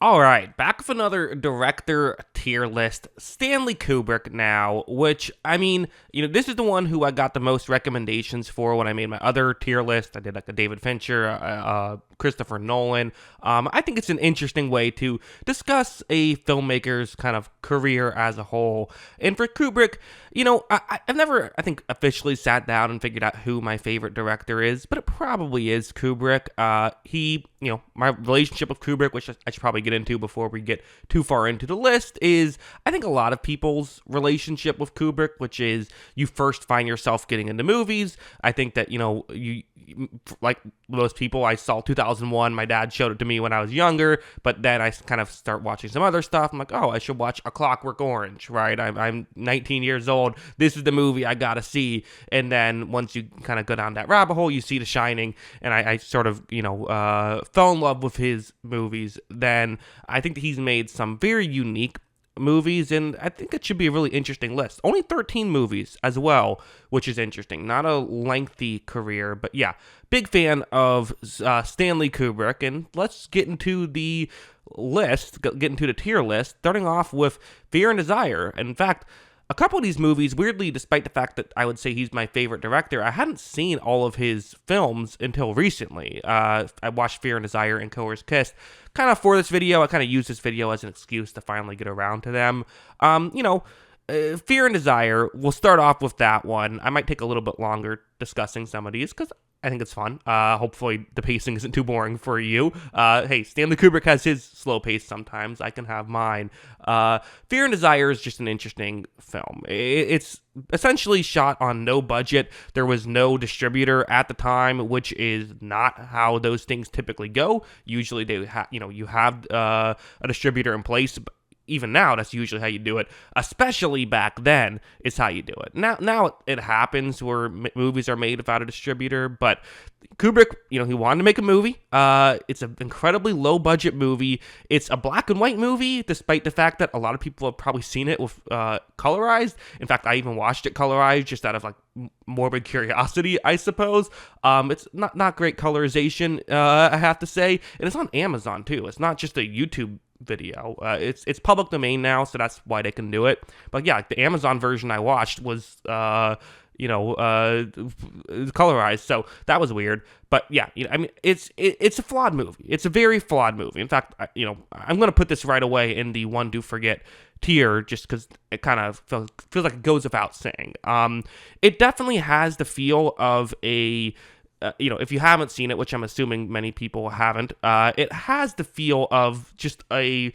All right, back with another director tier list, Stanley Kubrick now, which, I mean, this is the one who I got the most recommendations for when I made my other tier list. I did like a David Fincher, Christopher Nolan. I think it's an interesting way to discuss a filmmaker's kind of career as a whole. And for Kubrick, I've never, I think, officially sat down and figured out who my favorite director is, but it probably is Kubrick. My relationship with Kubrick, which I should probably get into before we get too far into the list, is I think a lot of people's relationship with Kubrick, which is you first find yourself getting into movies. I think that, you like most people, I saw 2001. My dad showed it to me when I was younger, but then I kind of start watching some other stuff. I'm like, oh, I should watch A Clockwork Orange, right? I'm 19 years old. This is the movie I gotta see. And then once you kind of go down that rabbit hole, you see The Shining, and I sort of, fell in love with his movies. Then I think that he's made some very unique movies, and I think it should be a really interesting list. Only 13 movies as well, which is interesting. Not a lengthy career, but yeah, big fan of Stanley Kubrick. And let's get into the list, get into the tier list, starting off with Fear and Desire. In fact, a couple of these movies, weirdly, despite the fact that I would say he's my favorite director, I hadn't seen all of his films until recently. I watched Fear and Desire and Killer's Kiss kind of for this video. I kind of used this video as an excuse to finally get around to them. Fear and Desire, we'll start off with that one. I might take a little bit longer discussing some of these because I think it's fun. Hopefully the pacing isn't too boring for you. Hey, Stanley Kubrick has his slow pace sometimes. I can have mine. Fear and Desire is just an interesting film. It's essentially shot on no budget. There was no distributor at the time, which is not how those things typically go. Usually you have a distributor in place. Even now, that's usually how you do it, especially back then, is how you do it. Now it happens where movies are made without a distributor, but Kubrick, he wanted to make a movie. It's an incredibly low-budget movie. It's a black and white movie, despite the fact that a lot of people have probably seen it with colorized. In fact, I even watched it colorized just out of, like, morbid curiosity, I suppose. It's not great colorization, I have to say, and it's on Amazon, too. It's not just a YouTube video. It's public domain now, so that's why they can do it. But yeah, the Amazon version I watched was colorized, so that was weird. But yeah, it's a flawed movie. It's a very flawed movie. In fact, I'm gonna put this right away in the one to forget tier, just because it kind of feels like it goes without saying. It definitely has the feel of a if you haven't seen it, which I'm assuming many people haven't, it has the feel of just a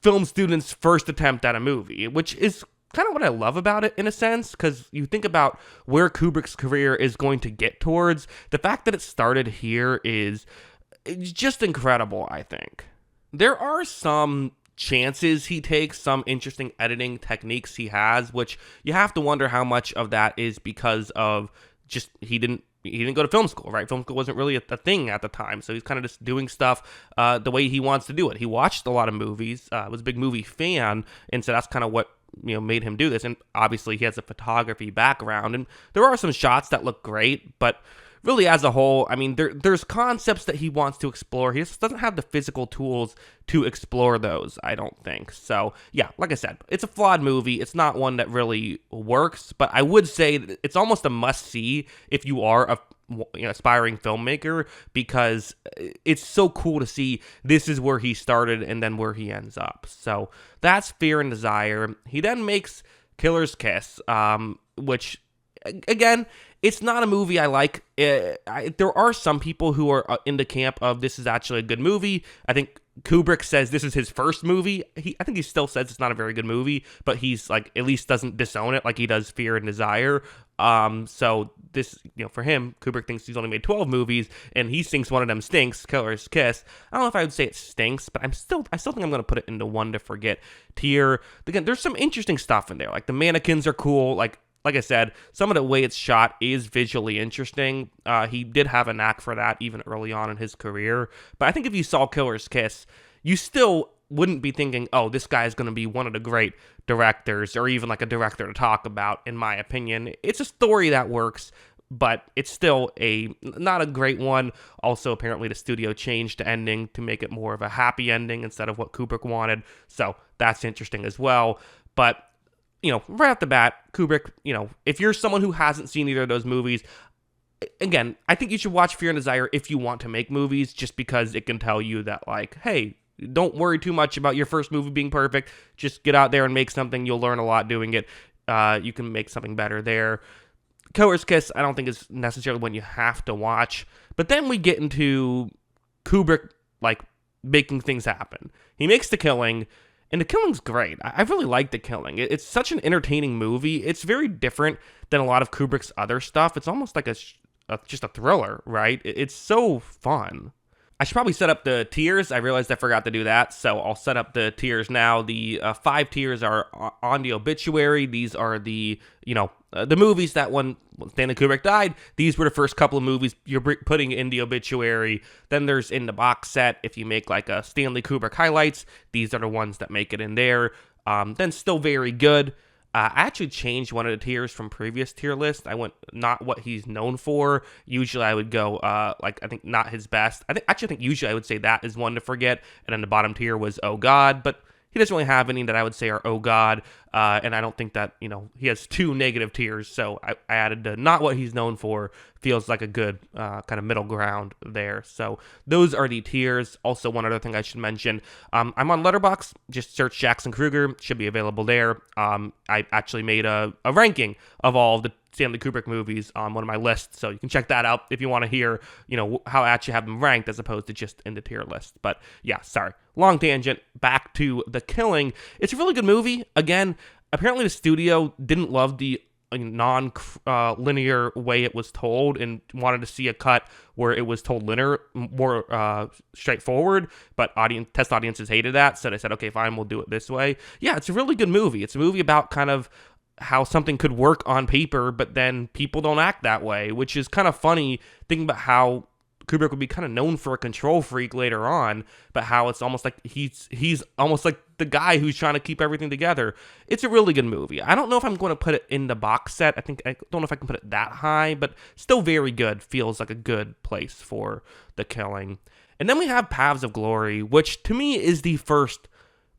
film student's first attempt at a movie, which is kind of what I love about it in a sense, because you think about where Kubrick's career is going to get towards. The fact that it started here is just incredible, I think. There are some chances he takes, some interesting editing techniques he has, which you have to wonder how much of that is because of just he didn't go to film school, right? Film school wasn't really a thing at the time, so he's kind of just doing stuff the way he wants to do it. He watched a lot of movies, was a big movie fan, and so that's kind of what made him do this. And obviously he has a photography background, and there are some shots that look great, but really as a whole, I mean, there's concepts that he wants to explore. He just doesn't have the physical tools to explore those, I don't think. So yeah, like I said, it's a flawed movie. It's not one that really works, but I would say that it's almost a must-see if you are a aspiring filmmaker, because it's so cool to see this is where he started and then where he ends up. So that's Fear and Desire. He then makes Killer's Kiss, which, again, it's not a movie I like. There are some people who are in the camp of this is actually a good movie. I think Kubrick says this is his first movie. I think he still says it's not a very good movie, but he's like, at least doesn't disown it like he does Fear and Desire. So this, for him, Kubrick thinks he's only made 12 movies, and he thinks one of them stinks, Killer's Kiss. I don't know if I would say it stinks, but I still think I'm going to put it into one to forget tier. Again, there's some interesting stuff in there. Like, the mannequins are cool. Like I said, some of the way it's shot is visually interesting. He did have a knack for that even early on in his career. But I think if you saw Killer's Kiss, you still wouldn't be thinking, oh, this guy is going to be one of the great directors, or even like a director to talk about, in my opinion. It's a story that works, but it's still not a great one. Also, apparently the studio changed the ending to make it more of a happy ending instead of what Kubrick wanted. So that's interesting as well. But, right off the bat, Kubrick, if you're someone who hasn't seen either of those movies, again, I think you should watch Fear and Desire if you want to make movies, just because it can tell you that, like, hey, don't worry too much about your first movie being perfect. Just get out there and make something. You'll learn a lot doing it. You can make something better there. Killer's Kiss, I don't think is necessarily one you have to watch. But then we get into Kubrick, like, making things happen. He makes The Killing, and The Killing's great. I really like The Killing. It's such an entertaining movie. It's very different than a lot of Kubrick's other stuff. It's almost like just a thriller, right? It's so fun. I should probably set up the tiers. I realized I forgot to do that, so I'll set up the tiers now. The 5 tiers are on the obituary. These are the movies that when Stanley Kubrick died, these were the first couple of movies you're putting in the obituary. Then there's in the box set, if you make like a Stanley Kubrick highlights, these are the ones that make it in there. Then still very good. I actually changed one of the tiers from previous tier lists. I went not what he's known for. Usually I would go I think not his best. I think usually I would say that is one to forget. And then the bottom tier was Oh God, but he doesn't really have any that I would say are oh God, and I don't think that, he has 2 negative tiers, so I added the not what he's known for. Feels like a good kind of middle ground there. So those are the tiers. Also, one other thing I should mention, I'm on Letterboxd. Just search Jackson Kruger, should be available there. I actually made a ranking of all of the Stanley Kubrick movies on one of my lists, so you can check that out if you want to hear, how I actually have them ranked as opposed to just in the tier list. But yeah, sorry, long tangent. Back to The Killing. It's a really good movie. Again, apparently the studio didn't love the non-linear way it was told and wanted to see a cut where it was told linear, more straightforward, but test audiences hated that, so they said, okay, fine, we'll do it this way. Yeah, it's a really good movie. It's a movie about kind of how something could work on paper, but then people don't act that way, which is kind of funny thinking about how Kubrick would be kind of known for a control freak later on, but how it's almost like he's almost like the guy who's trying to keep everything together. It's a really good movie. I don't know if I'm going to put it in the box set. I don't know if I can put it that high, but still very good. Feels like a good place for The Killing. And then we have Paths of Glory, which to me is the first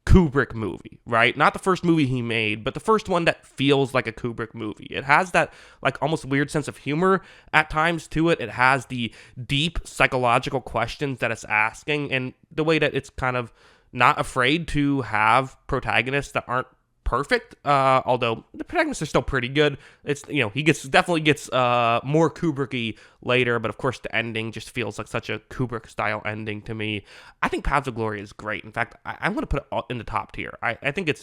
Kubrick movie, right? Not the first movie he made, but the first one that feels like a Kubrick movie. It has that like almost weird sense of humor at times to it. It has the deep psychological questions that it's asking, and the way that it's kind of not afraid to have protagonists that aren't perfect, although the protagonists are still pretty good. It's, he definitely gets more Kubrick-y later, but of course the ending just feels like such a Kubrick style ending to me. I think Paths of Glory is great. In fact, I'm going to put it in the top tier. I think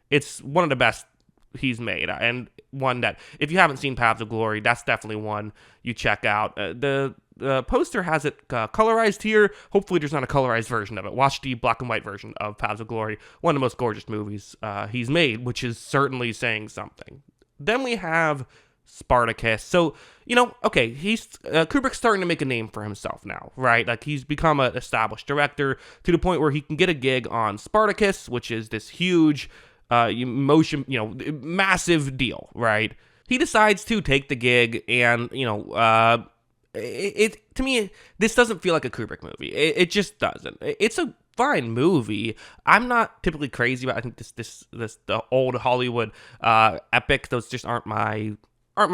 it's one of the best he's made, and one that if you haven't seen Paths of Glory, that's definitely one you check out. The poster has it colorized here. Hopefully there's not a colorized version of it. Watch the black and white version of Paths of Glory, one of the most gorgeous movies he's made, which is certainly saying something. Then we have Spartacus. So, okay, he's Kubrick's starting to make a name for himself now, right? Like, he's become an established director to the point where he can get a gig on Spartacus, which is this huge massive deal, right? He decides to take the gig, and it to me, this doesn't feel like a Kubrick movie. It just doesn't. It's a fine movie. I'm not typically crazy about. I think this the old Hollywood epic. Those just aren't my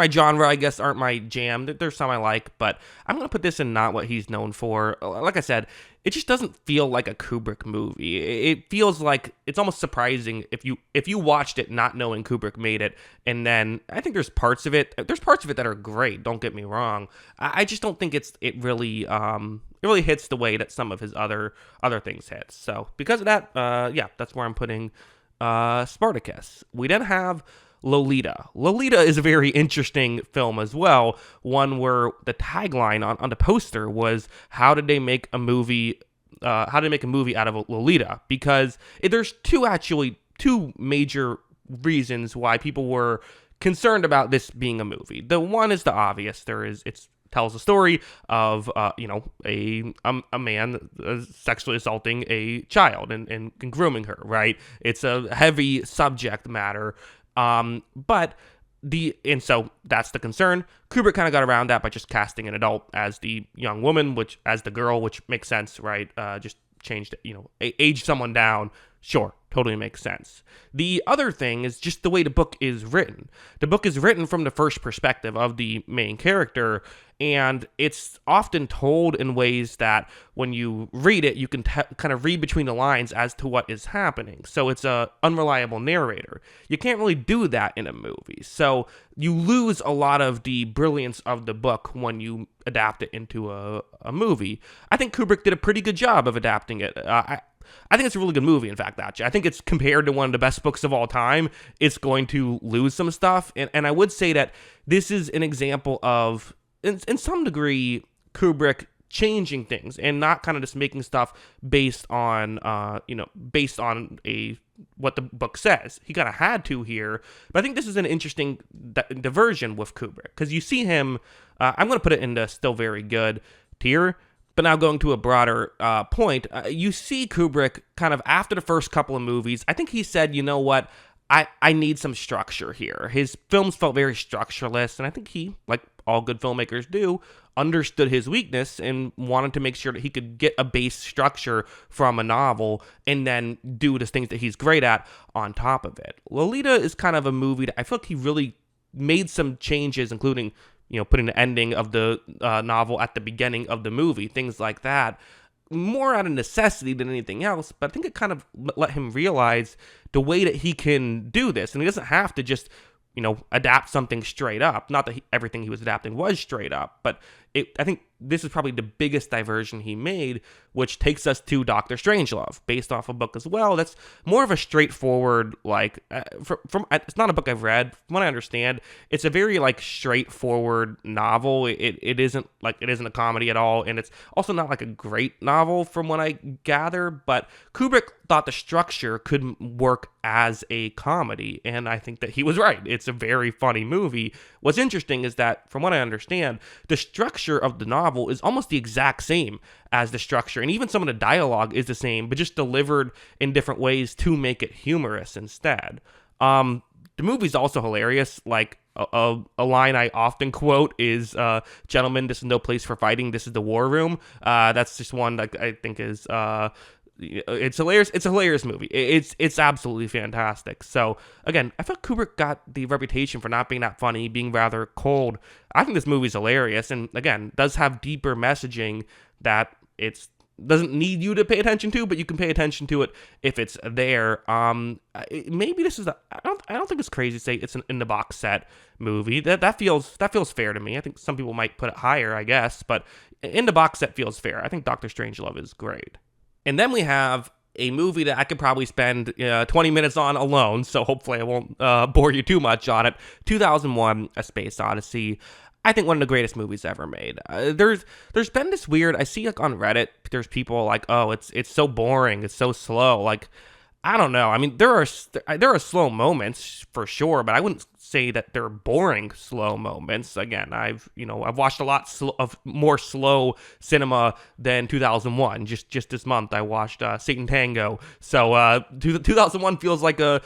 genre, I guess, aren't my jam. There's some I like, but I'm going to put this in not what he's known for. Like I said, it just doesn't feel like a Kubrick movie. It feels like it's almost surprising if you watched it not knowing Kubrick made it, and then I think there's parts of it that are great, don't get me wrong. I just don't think it really hits the way that some of his other things hit. So because of that, that's where I'm putting Spartacus. We then have Lolita. Lolita is a very interesting film as well. One where the tagline on the poster was, "How did they make a movie? How did they make a movie out of Lolita?" Because there's two major reasons why people were concerned about this being a movie. The one is the obvious. It tells a story of a man sexually assaulting a child and grooming her. Right? It's a heavy subject matter. But And so that's the concern. Kubrick kind of got around that by just casting an adult as the young woman, which as the girl, which makes sense, right? Just changed, age someone down. Sure, totally makes sense. The other thing is just the way the book is written. The book is written from the first perspective of the main character, and it's often told in ways that when you read it, you can kind of read between the lines as to what is happening. So it's a unreliable narrator. You can't really do that in a movie. So you lose a lot of the brilliance of the book when you adapt it into a movie. I think Kubrick did a pretty good job of adapting it. I think it's a really good movie, in fact, actually. I think it's compared to one of the best books of all time. It's going to lose some stuff. And I would say that this is an example of, in some degree, Kubrick changing things and not kind of just making stuff based on, what the book says. He kind of had to here. But I think this is an interesting diversion with Kubrick. Because you see him, I'm going to put it in the still very good tier. But now going to a broader point, you see Kubrick kind of after the first couple of movies, I think he said, you know what, I need some structure here. His films felt very structureless, and I think he, like all good filmmakers do, understood his weakness and wanted to make sure that he could get a base structure from a novel and then do the things that he's great at on top of it. Lolita is kind of a movie that I feel like he really made some changes, including putting the ending of the novel at the beginning of the movie, things like that, more out of necessity than anything else. But I think it kind of let him realize the way that he can do this. And he doesn't have to just, adapt something straight up. Not that everything he was adapting was straight up, but I think this is probably the biggest diversion he made, which takes us to Dr. Strangelove, based off a book as well. That's more of a straightforward, it's not a book I've read. From what I understand, it's a very straightforward novel. It isn't a comedy at all, and it's also not a great novel from what I gather. But Kubrick thought the structure could work as a comedy, and I think that he was right. It's a very funny movie. What's interesting is that, from what I understand, the structure of the novel is almost the exact same as the structure, and even some of the dialogue is the same, but just delivered in different ways to make it humorous instead. The movie's also hilarious. A line I often quote is, "Gentlemen, this is no place for fighting. This is the war room." That's just one that I think is it's hilarious. It's a hilarious movie. It's absolutely fantastic. So again, I felt Kubrick got the reputation for not being that funny, being rather cold. I think this movie's hilarious, and again, does have deeper messaging that it doesn't need you to pay attention to, but you can pay attention to it if it's there. Maybe this is I don't think it's crazy to say it's an in the box set movie. That feels fair to me. I think some people might put it higher, I guess, but in the box set feels fair. I think Dr. Strangelove is great. And then we have a movie that I could probably spend 20 minutes on alone, so hopefully I won't bore you too much on it. 2001: A Space Odyssey. I think one of the greatest movies ever made. There's been this weird, I see on Reddit, there's people like, oh, it's so boring, it's so slow. I don't know. I mean, there are slow moments for sure, but I wouldn't say that they're boring slow moments. Again, I've watched a lot of more slow cinema than 2001. Just this month, I watched Satan Tango. So 2001 feels like a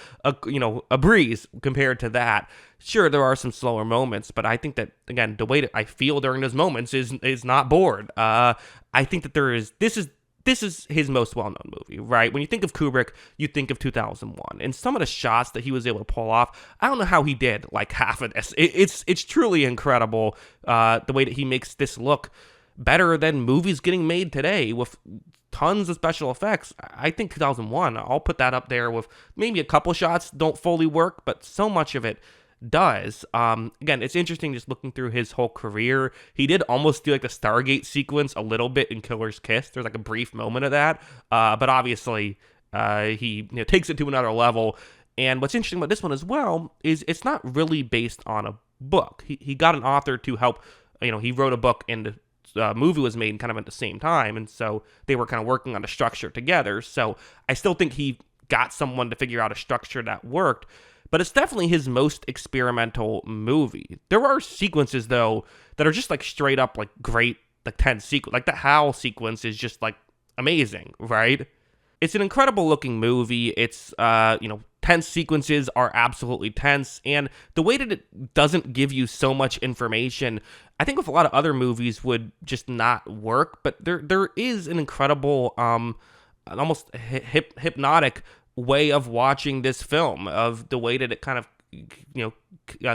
breeze compared to that. Sure, there are some slower moments, but I think that, again, the way that I feel during those moments is not bored. I think that this is his most well-known movie, right? When you think of Kubrick, you think of 2001. And some of the shots that he was able to pull off, I don't know how he did half of this. It's truly incredible, the way that he makes this look better than movies getting made today with tons of special effects. I think 2001, I'll put that up there with maybe a couple shots don't fully work, but so much of it does. Again, it's interesting just looking through his whole career. He did almost do the Stargate sequence a little bit in Killer's Kiss. There's a brief moment of that, but obviously he takes it to another level. And what's interesting about this one as well is it's not really based on a book. He got an author to help. He wrote a book and the movie was made kind of at the same time, and so they were kind of working on a structure together. So I still think he got someone to figure out a structure that worked. But it's definitely his most experimental movie. There are sequences, though, that are just straight up great, tense sequence. The Howl sequence is just amazing, right? It's an incredible looking movie. It's tense sequences are absolutely tense, and the way that it doesn't give you so much information, I think with a lot of other movies would just not work. But there is an incredible, almost hypnotic way of watching this film, of the way that it kind of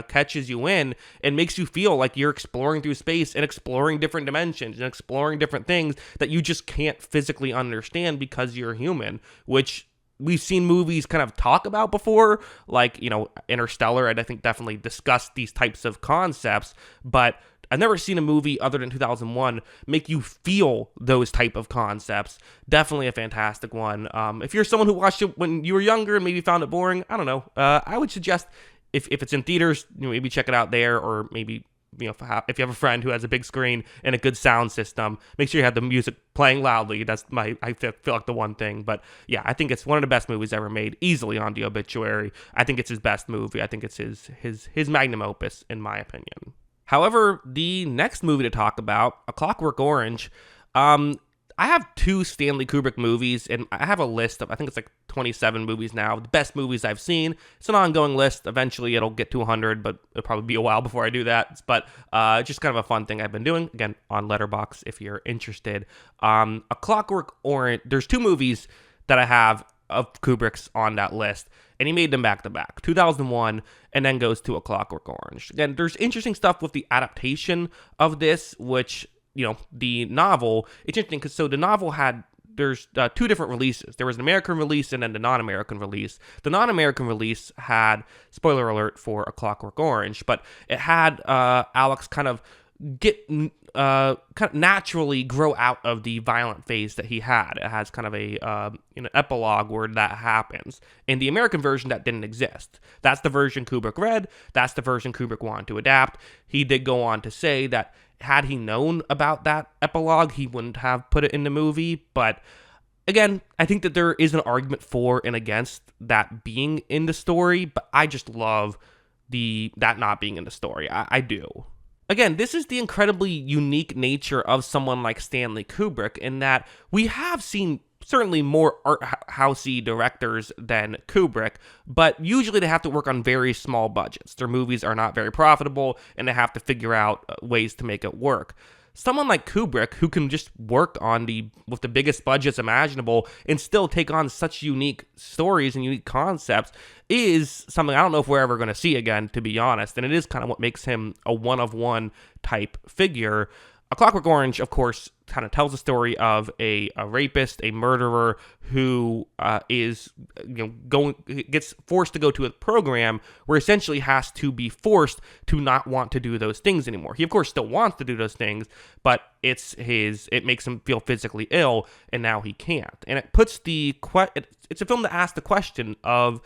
catches you in and makes you feel like you're exploring through space and exploring different dimensions and exploring different things that you just can't physically understand because you're human, which we've seen movies kind of talk about before, like, Interstellar, and I think definitely discussed these types of concepts, but I've never seen a movie other than 2001 make you feel those type of concepts. Definitely a fantastic one. If you're someone who watched it when you were younger and maybe found it boring, I don't know. I would suggest if it's in theaters, maybe check it out there, or maybe if you have a friend who has a big screen and a good sound system, make sure you have the music playing loudly. That's I feel like the one thing. But yeah, I think it's one of the best movies ever made, easily on the obituary. I think it's his best movie. I think it's his magnum opus, in my opinion. However, the next movie to talk about, A Clockwork Orange, I have 2 Stanley Kubrick movies, and I have a list of, I think it's like 27 movies now, the best movies I've seen. It's an ongoing list. Eventually it'll get to 100, but it'll probably be a while before I do that. But just kind of a fun thing I've been doing, again, on Letterboxd if you're interested. A Clockwork Orange, there's 2 movies that I have of Kubrick's on that list, and he made them back to back, 2001, and then goes to A Clockwork Orange. Again, there's interesting stuff with the adaptation of this, which, the novel, it's interesting because the novel there's 2 different releases. There was an American release and then the non-American release. The non-American release had, spoiler alert for A Clockwork Orange, but it had Alex kind of naturally grow out of the violent phase that he had. It has kind of an epilogue where that happens. In the American version, that didn't exist. That's the version Kubrick read. That's the version Kubrick wanted to adapt. He did go on to say that had he known about that epilogue, he wouldn't have put it in the movie. But again, I think that there is an argument for and against that being in the story, but I just love that not being in the story. I do. Again, this is the incredibly unique nature of someone like Stanley Kubrick, in that we have seen certainly more art housey directors than Kubrick, but usually they have to work on very small budgets. Their movies are not very profitable, and they have to figure out ways to make it work. Someone like Kubrick, who can just work with the biggest budgets imaginable and still take on such unique stories and unique concepts, is something I don't know if we're ever going to see again, to be honest. And it is kind of what makes him a one-of-one type figure. A Clockwork Orange, of course, kind of tells the story of a rapist, a murderer who is gets forced to go to a program where essentially has to be forced to not want to do those things anymore. He, of course, still wants to do those things, but it makes him feel physically ill, and now he can't. And it puts it's a film that asks the question of,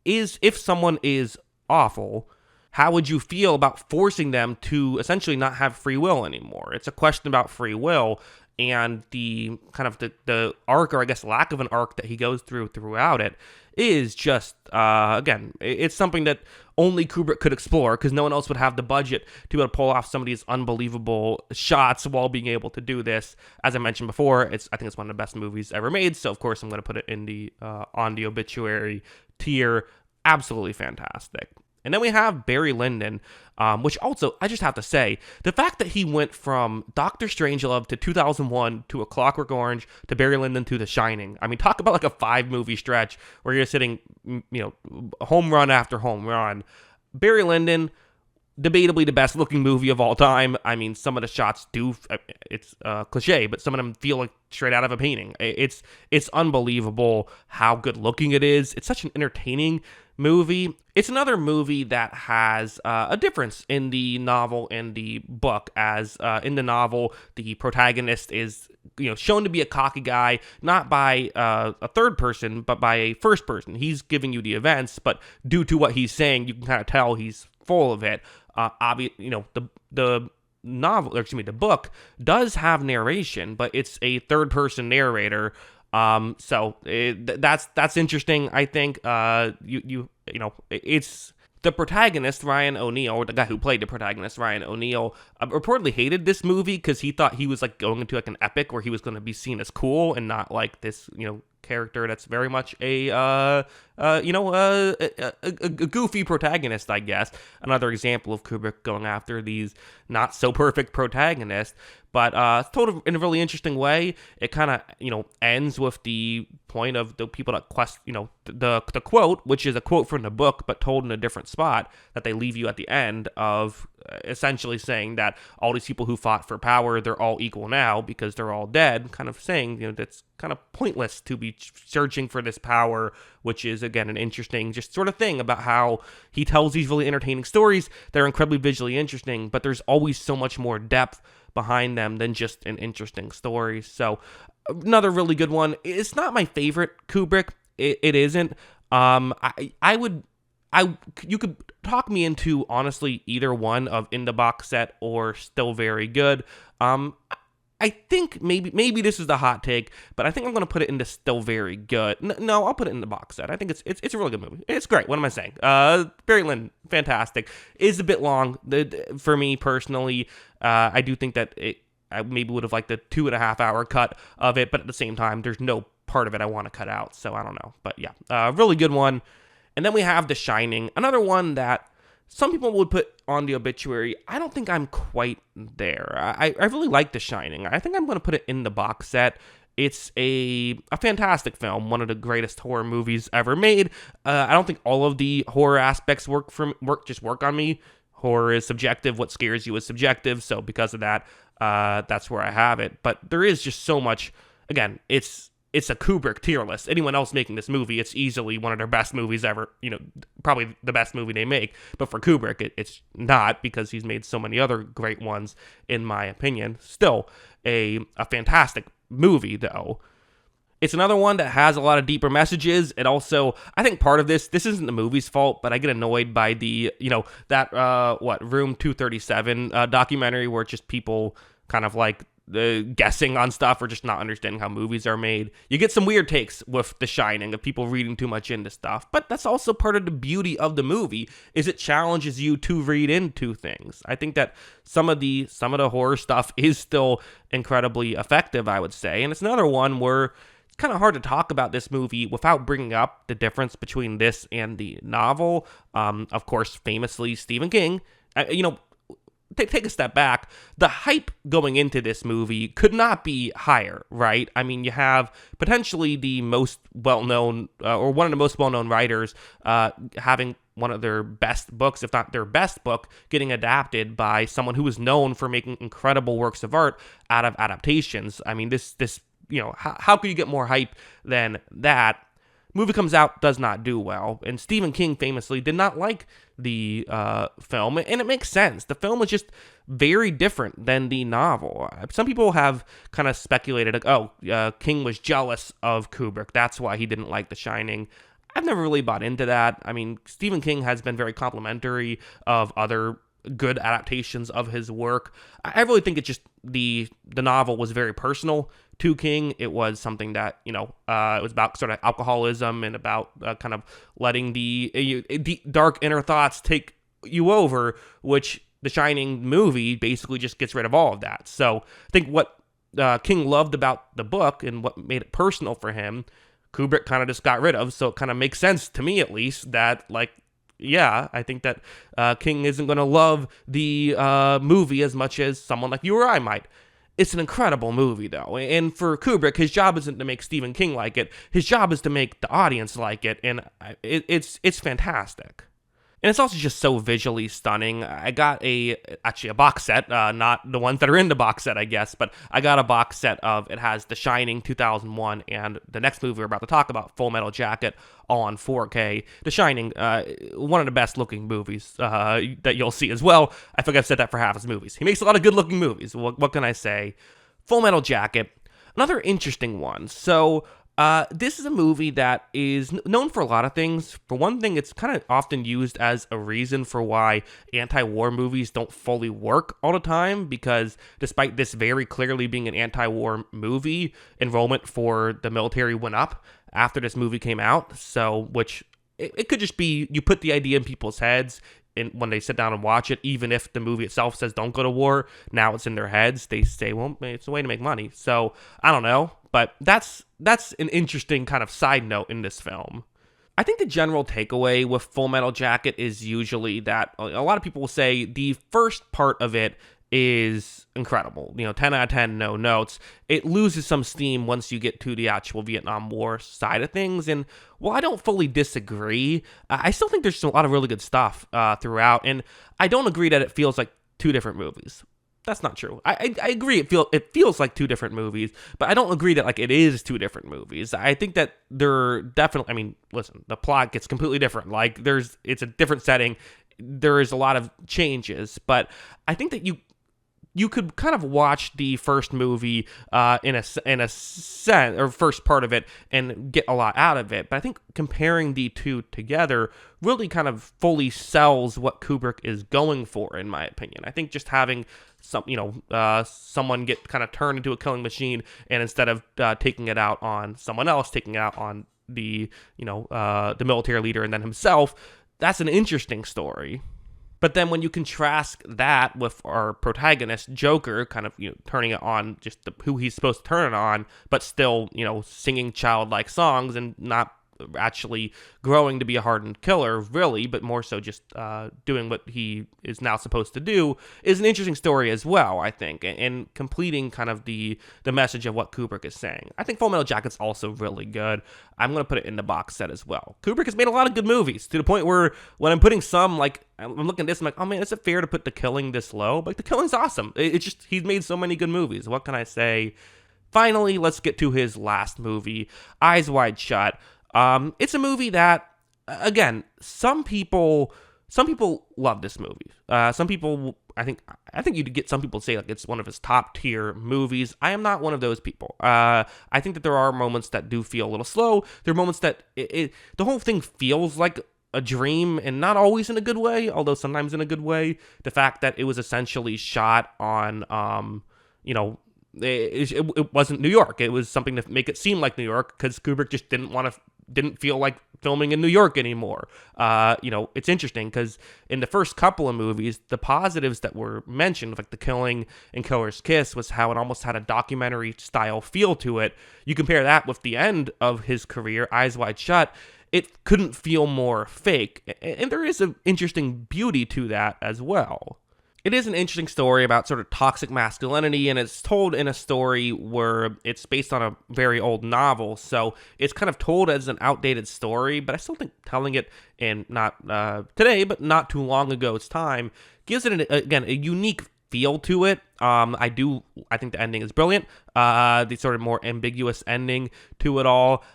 if someone is awful, how would you feel about forcing them to essentially not have free will anymore? It's a question about free will, and the kind of the arc, or I guess lack of an arc, that he goes throughout it is just, again, it's something that only Kubrick could explore, because no one else would have the budget to be able to pull off some of these unbelievable shots while being able to do this. As I mentioned before, I think it's one of the best movies ever made, so of course I'm going to put it in on the obituary tier. Absolutely fantastic. And then we have Barry Lyndon, which also, I just have to say, the fact that he went from Dr. Strangelove to 2001 to A Clockwork Orange to Barry Lyndon to The Shining. I mean, talk about like a 5-movie stretch where you're sitting, home run after home run. Barry Lyndon, debatably the best looking movie of all time. I mean, some of the shots it's cliche, but some of them feel like straight out of a painting. It's unbelievable how good looking it is. It's such an entertaining movie. It's another movie that has a difference in the novel and the book, as in the novel, the protagonist is shown to be a cocky guy, not by a third person, but by a first person. He's giving you the events, but due to what he's saying, you can kind of tell he's full of it. The novel, or excuse me, the book does have narration, but it's a third person narrator. So that's interesting. I think it's the protagonist, Ryan O'Neal, or the guy who played the protagonist, Ryan O'Neal, reportedly hated this movie because he thought he was like going into like an epic where he was going to be seen as cool and not like this, character that's very much a a goofy protagonist, I guess. Another example of Kubrick going after these not so perfect protagonists. But it's told in a really interesting way. It kind of, ends with the point of the people that the quote, which is a quote from the book, but told in a different spot, that they leave you at the end of essentially saying that all these people who fought for power, they're all equal now because they're all dead, kind of saying, that's kind of pointless to be searching for this power, which is, again, an interesting just sort of thing about how he tells these really entertaining stories. They're incredibly visually interesting, but there's always so much more depth behind them than just an interesting story. So another really good one. It's not my favorite Kubrick. It isn't. You could talk me into, honestly, either one of In the Box Set or Still Very Good. I think maybe this is the hot take, but I think I'm going to put it into Still Very Good. No, I'll put it in the box set. I think it's a really good movie. It's great. What am I saying? Barry Lyndon, fantastic. Is a bit long for me personally. I do think that I maybe would have liked the 2.5 hour cut of it, but at the same time, there's no part of it I want to cut out. So I don't know. But yeah, really good one. And then we have The Shining, another one that some people would put on the obituary. I don't think I'm quite there. I really like The Shining. I think I'm going to put it in the box set. It's a fantastic film, one of the greatest horror movies ever made. I don't think all of the horror aspects work on me. Horror is subjective. What scares you is subjective. So because of that, that's where I have it. But there is just so much. Again, it's a Kubrick tier list. Anyone else making this movie, it's easily one of their best movies ever. Probably the best movie they make. But for Kubrick, it's not, because he's made so many other great ones, in my opinion. Still, a fantastic movie, though. It's another one that has a lot of deeper messages. And also, I think part of this isn't the movie's fault, but I get annoyed by the, that Room 237 documentary, where it's just people kind of like guessing on stuff or just not understanding how movies are made. You get some weird takes with The Shining of people reading too much into stuff, but that's also part of the beauty of the movie, is it challenges you to read into things. I think that some of the horror stuff is still incredibly effective, I would say, and it's another one where it's kind of hard to talk about this movie without bringing up the difference between this and the novel. Of course, famously, Stephen King, take a step back, the hype going into this movie could not be higher, right? I mean, you have potentially the most well-known, or one of the most well-known writers having one of their best books, if not their best book, getting adapted by someone who is known for making incredible works of art out of adaptations. I mean, this how could you get more hype than that? Movie comes out, does not do well, and Stephen King famously did not like the film, and it makes sense. The film is just very different than the novel. Some people have kind of speculated, King was jealous of Kubrick, that's why he didn't like The Shining. I've never really bought into that. I mean, Stephen King has been very complimentary of other good adaptations of his work. I really think it's just the novel was very personal to King. It was something that, it was about sort of alcoholism and about kind of letting the dark inner thoughts take you over, which The Shining movie basically just gets rid of all of that. So I think what King loved about the book and what made it personal for him, Kubrick kind of just got rid of. So it kind of makes sense to me, at least, that I think that King isn't going to love the movie as much as someone like you or I might. It's an incredible movie, though. And for Kubrick, his job isn't to make Stephen King like it. His job is to make the audience like it. And it's fantastic. And it's also just so visually stunning. I got actually a box set, not the ones that are in the box set, I guess, but I got a box set of, it has The Shining 2001 and the next movie we're about to talk about, Full Metal Jacket, all on 4K. The Shining, one of the best looking movies that you'll see as well. I think I've said that for half his movies. He makes a lot of good looking movies. What can I say? Full Metal Jacket, another interesting one. So this is a movie that is known for a lot of things. For one thing, it's kind of often used as a reason for why anti-war movies don't fully work all the time, because despite this very clearly being an anti-war movie, enrollment for the military went up after this movie came out. So, which it could just be, you put the idea in people's heads, and when they sit down and watch it, even if the movie itself says don't go to war, now it's in their heads. They say, well, it's a way to make money. So I don't know, but that's an interesting kind of side note in this film. I think the general takeaway with Full Metal Jacket is usually that a lot of people will say the first part of it is incredible. 10 out of 10, no notes. It loses some steam once you get to the actual Vietnam War side of things. And while I don't fully disagree, I still think there's a lot of really good stuff throughout. And I don't agree that it feels like two different movies. That's not true. I agree. It feels like two different movies, but I don't agree that like it is two different movies. I think that they're definitely. I mean, listen, the plot gets completely different. Like it's a different setting. There is a lot of changes, but I think that you could kind of watch the first movie in a sense, or first part of it, and get a lot out of it. But I think comparing the two together really kind of fully sells what Kubrick is going for, in my opinion. I think just having someone get kind of turned into a killing machine, and instead of taking it out on someone else, taking it out on the military leader and then himself, that's an interesting story. But then when you contrast that with our protagonist, Joker, kind of turning it on just who he's supposed to turn it on, but still singing childlike songs and not actually growing to be a hardened killer, really, but more so just doing what he is now supposed to do, is an interesting story as well, I think, and completing kind of the message of what Kubrick is saying. I think Full Metal Jacket's also really good. I'm going to put it in the box set as well. Kubrick has made a lot of good movies, to the point where when I'm putting some, like, I'm looking at this, I'm like, oh man, is it fair to put The Killing this low? But The Killing's awesome. It's just, he's made so many good movies. What can I say? Finally, let's get to his last movie, Eyes Wide Shut. It's a movie that, again, some people love this movie. Some people, I think you'd get some people to say like it's one of his top tier movies. I am not one of those people. I think that there are moments that do feel a little slow. There are moments that the whole thing feels like a dream, and not always in a good way, although sometimes in a good way. The fact that it was essentially shot on, it wasn't New York. It was something to make it seem like New York, because Kubrick just didn't feel like filming in New York anymore. It's interesting because in the first couple of movies, the positives that were mentioned, like The Killing and Killer's Kiss, was how it almost had a documentary style feel to it. You compare that with the end of his career, Eyes Wide Shut, it couldn't feel more fake. And there is an interesting beauty to that as well. It is an interesting story about sort of toxic masculinity, and it's told in a story where it's based on a very old novel, so it's kind of told as an outdated story, but I still think telling it in not today, but not too long ago's time, gives it, a unique feel to it. I think the ending is brilliant, the sort of more ambiguous ending to it all,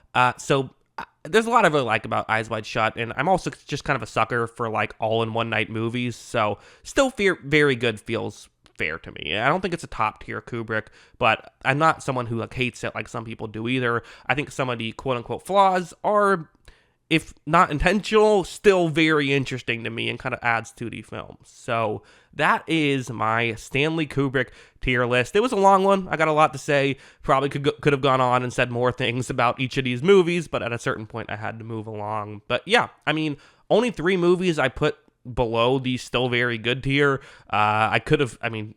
there's a lot I really like about Eyes Wide Shut, and I'm also just kind of a sucker for like all-in-one-night movies, so still very good, feels fair to me. I don't think it's a top-tier Kubrick, but I'm not someone who like hates it like some people do either. I think some of the quote-unquote flaws are, if not intentional, still very interesting to me and kind of adds to the film. So that is my Stanley Kubrick tier list. It was a long one. I got a lot to say. Probably could have gone on and said more things about each of these movies, but at a certain point I had to move along. But yeah, I mean, only 3 movies I put below the still very good tier. Again,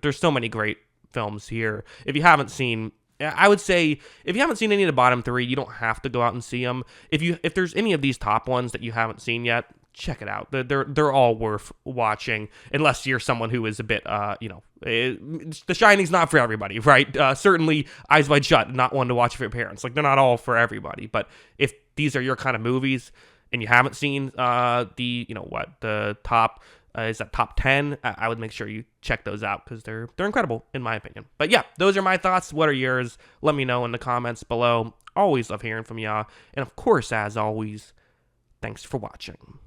there's so many great films here. If you haven't seen, I would say, if you haven't seen any of the bottom 3, you don't have to go out and see them. If there's any of these top ones that you haven't seen yet, check it out. They're all worth watching, unless you're someone who is a bit, The Shining's not for everybody, right? Certainly, Eyes Wide Shut, not one to watch for your parents. Like, they're not all for everybody. But if these are your kind of movies and you haven't seen the top. Is that top 10? I would make sure you check those out because they're incredible in my opinion. But yeah, those are my thoughts. What are yours? Let me know in the comments below. Always love hearing from y'all. And of course, as always, thanks for watching.